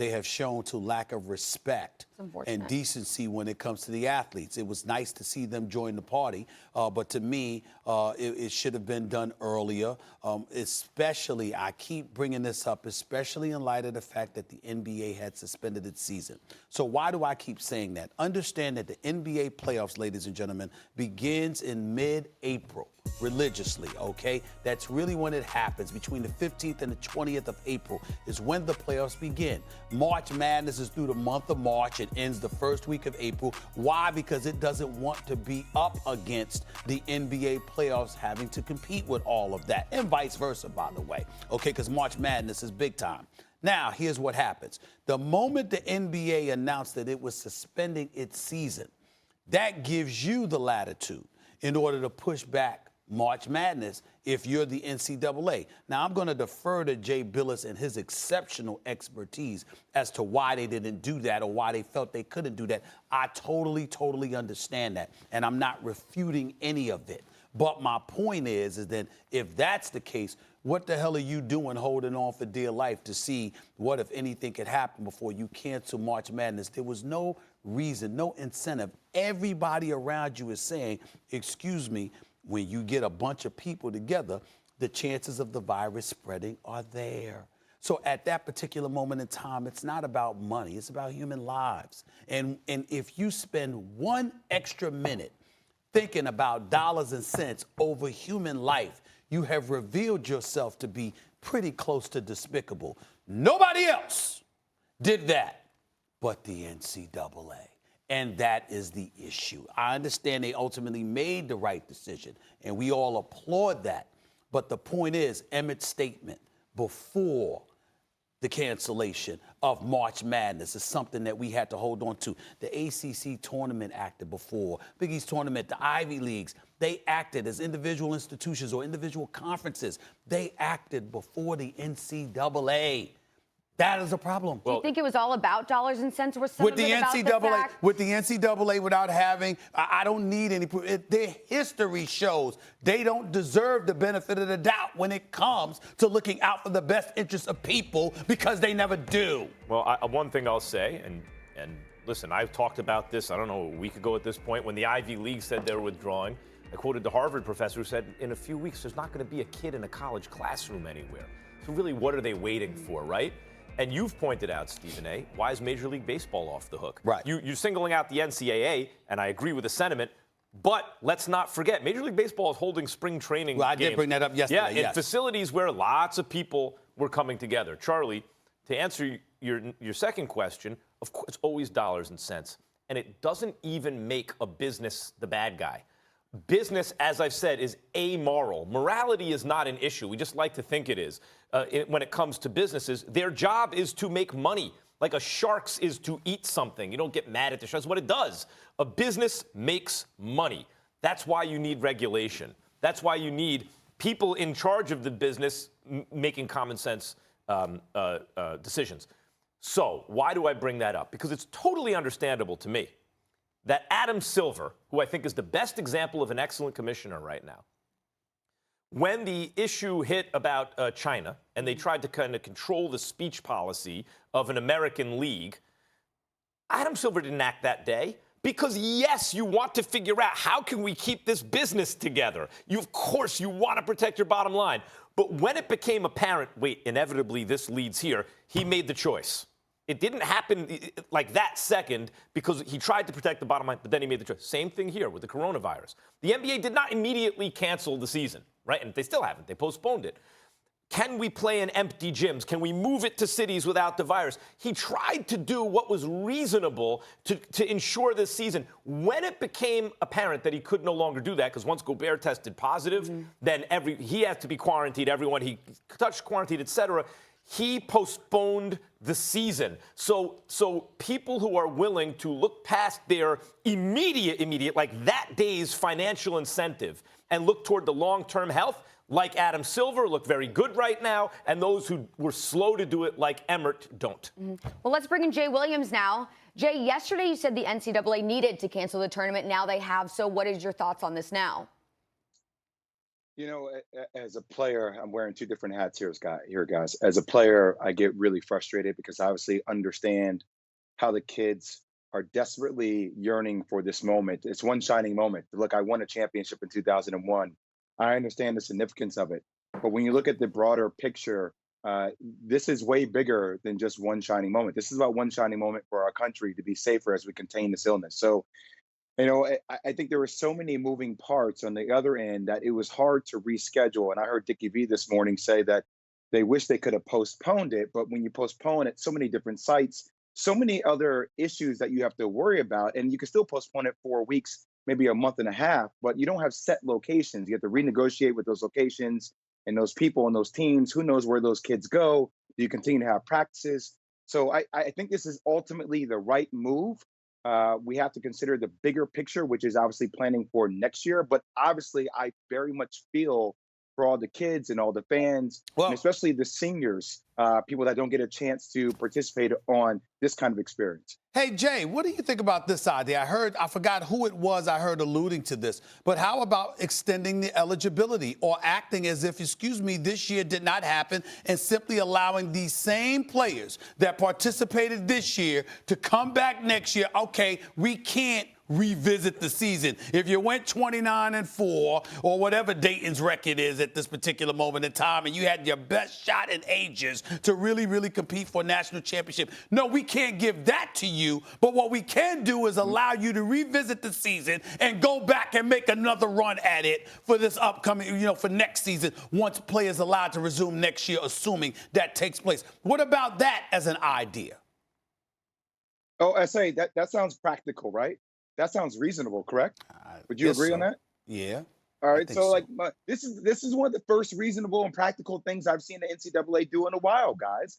they have shown to lack of respect and decency when it comes to the athletes. It was nice to see them join the party, but to me, it should have been done earlier, especially, I keep bringing this up, especially in light of the fact that the NBA had suspended its season. So why do I keep saying that? Understand that the NBA playoffs, ladies and gentlemen, begins in mid-April. Religiously, okay? That's really when it happens. Between the 15th and the 20th of April is when the playoffs begin. March Madness is through the month of March. It ends the first week of April. Why? Because it doesn't want to be up against the NBA playoffs having to compete with all of that, and vice versa, by the way, okay? Because March Madness is big time. Now, here's what happens. The moment the NBA announced that it was suspending its season, that gives you the latitude in order to push back March Madness if you're the NCAA. Now, I'm going to defer to Jay Billis and his exceptional expertise as to why they didn't do that or why they felt they couldn't do that. I totally understand that, and I'm not refuting any of it. But my point is that if that's the case, what the hell are you doing holding on for dear life to see what, if anything, could happen before you cancel March Madness? There was no reason, no incentive. Everybody around you is saying, excuse me, when you get a bunch of people together, the chances of the virus spreading are there. So at that particular moment in time, it's not about money. It's about human lives. And if you spend one extra minute thinking about dollars and cents over human life, you have revealed yourself to be pretty close to despicable. Nobody else did that but the NCAA. And that is the issue. I understand they ultimately made the right decision, and we all applaud that. But the point is, Emmett's statement before the cancellation of March Madness is something that we had to hold on to. The ACC tournament acted before, Big East tournament, the Ivy Leagues, they acted as individual institutions or individual conferences. They acted before the NCAA. That is a problem. Do you think it was all about dollars and cents? Or some with the NCAA, with the NCAA, without having, I don't need any proof. Their history shows they don't deserve the benefit of the doubt when it comes to looking out for the best interests of people, because they never do. Well, one thing I'll say, and listen, I've talked about this, I don't know, a week ago at this point, when the Ivy League said they were withdrawing. I quoted the Harvard professor who said, in a few weeks, there's not going to be a kid in a college classroom anywhere. So really, what are they waiting for, right? And you've pointed out, Stephen A., why is Major League Baseball off the hook? Right. You're singling out the NCAA, and I agree with the sentiment, but let's not forget, Major League Baseball is holding spring training games. I did bring that up yesterday, Yeah, in facilities where lots of people were coming together. Charlie, to answer your second question, of course, it's always dollars and cents, and it doesn't even make a business the bad guy. Business, as I've said, is amoral. Morality is not an issue. We just like to think it is. When it comes to businesses, their job is to make money. Like a shark's is to eat something. You don't get mad at the shark. That's what it does. A business makes money. That's why you need regulation. That's why you need people in charge of the business making common sense decisions. So why do I bring that up? Because it's totally understandable to me that Adam Silver, who I think is the best example of an excellent commissioner right now, when the issue hit about China and they tried to kind of control the speech policy of an American league, Adam Silver didn't act that day because, yes, you want to figure out how can we keep this business together. Of course, you want to protect your bottom line. But when it became apparent, wait, inevitably this leads here, he made the choice. It didn't happen like that second because he tried to protect the bottom line, but then he made the choice. Same thing here with the coronavirus. The NBA did not immediately cancel the season, right? And they still haven't. They postponed it. Can we play in empty gyms? Can we move it to cities without the virus? He tried to do what was reasonable to ensure this season. When it became apparent that he could no longer do that, because once Gobert tested positive, then he had to be quarantined, everyone he touched quarantined, et cetera. He postponed the season. So people who are willing to look past their immediate, like that day's financial incentive and look toward the long-term health, like Adam Silver, look very good right now, and those who were slow to do it, like Emmert, don't. Well, let's bring in Jay Williams now. Jay, yesterday you said the NCAA needed to cancel the tournament. Now they have. So what is your thoughts on this now? As a player, I'm wearing two different hats here, guys. As a player, I get really frustrated because I obviously understand how the kids are desperately yearning for this moment. It's one shining moment. Look, I won a championship in 2001. I understand the significance of it. But when you look at the broader picture, this is way bigger than just one shining moment. This is about one shining moment for our country to be safer as we contain this illness. So I think there were so many moving parts on the other end that it was hard to reschedule. And I heard Dickie V this morning say that they wish they could have postponed it, but when you postpone it, so many different sites, so many other issues that you have to worry about, and you can still postpone it 4 weeks, maybe a month and a half, but you don't have set locations. You have to renegotiate with those locations and those people and those teams. Who knows where those kids go? Do you continue to have practices? So I think this is ultimately the right move. We have to consider the bigger picture, which is obviously planning for next year. But obviously, I very much feel for all the kids and all the fans, and especially the seniors, people that don't get a chance to participate on this kind of experience. Hey, Jay, what do you think about this idea? I forgot who it was I heard alluding to this, but how about extending the eligibility or acting as if, excuse me, this year did not happen and simply allowing these same players that participated this year to come back next year? Okay, we can't revisit the season. If you went 29-4 or whatever Dayton's record is at this particular moment in time and you had your best shot in ages to really, really compete for a national championship, no, we can't give that to you. But what we can do is allow you to revisit the season and go back and make another run at it for this upcoming, for next season once players are allowed to resume next year, assuming that takes place. What about that as an idea? Oh, I say that sounds practical, right? That sounds reasonable, correct? Would you agree on that? Yeah. All right. So, this is one of the first reasonable and practical things I've seen the NCAA do in a while, guys.